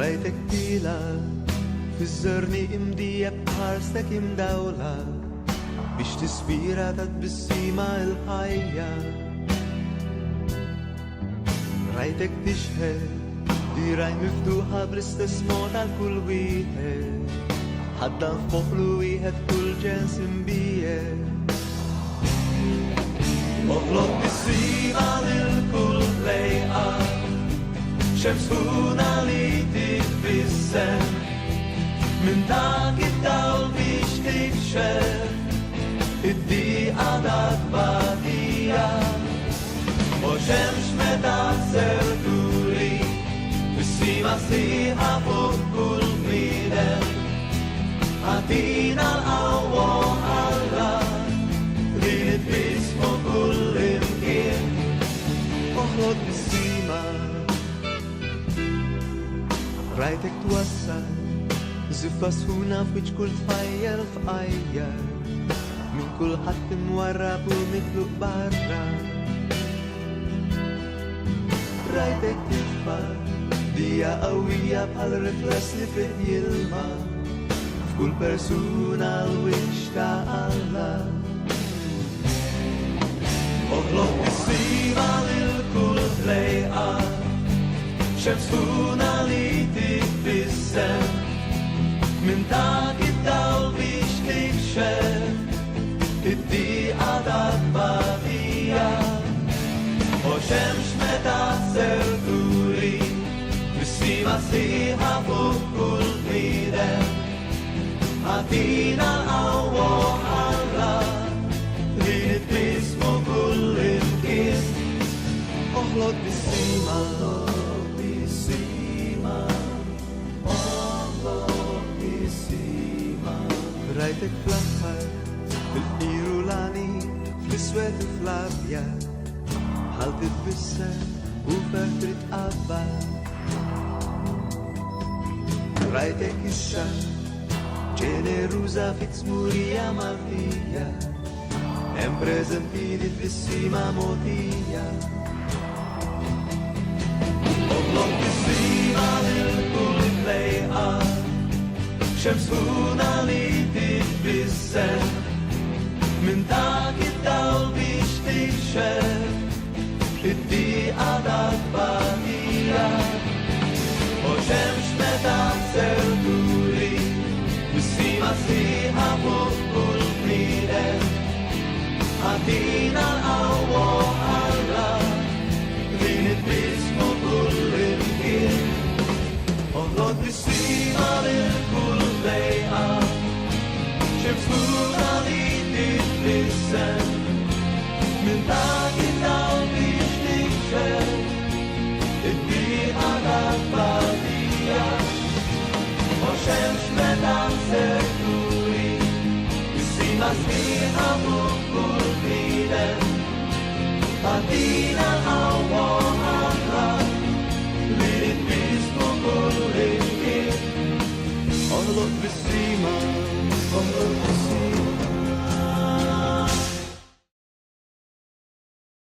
رايتك طيلة في الزرني امدية بحارستك مدولة مش تسبيرة تتبسيمة الحية رايتك تشهد دي راي مفتوحة بالاستثمار على كل ويهد حدا فوقلو ويهد كل جنس مبيه اغلط بالسيمة للكل لايقة شمس هنا ليتك في السن من داك الدول بيش تكشف الدقيقة داك باقية وشمس متعسر دوري بالسيمة سيحة فوق كل ميدان عطينا الأول على غيرت باسمه كل مكان اخلط بالسيمة رايتك توسع زفاس هنا في وجه كل فاير فاير من كل حد مورب ومخلوق برا رايتك تدفع ديا قوية بهالرفلس اللي في يلمع في كل برسونا الوش تاع الله اغلط بالسيمة للكل لايقة شمس هنا ليتك في السن من داك الدول بيش تكشف الدقيقة داك باقية وشمس متعسر دوري بالسيمة سيحة فوق كل ميدان عطينا الأول على غيرت باسمه كل مكان اغلط بالسيمة رايتك فلخر بالإيرولاني في السويد فلابيا حالتك بالسن وفترة أبا رايتك الشام generosa fitzmuria mafia impresentidissima motia oblongissima nel kulplaya شمس هنا ليتك بالسن من داك الدول بيش تكشف الدقيقة داك باقية وشمس متعسر دوري بالسيمة سيحة فوق كل ميدان عطينا الأول على غيرت باسمه كل مكان اغلط بالسيمة للكل لايقة شمس هنا ليتك بالسن من داك الدول بيش تكشف الدقيقة داك باقية وشمس متعسر دوري بالسيمة سيحة فوق كل ميدان عطينا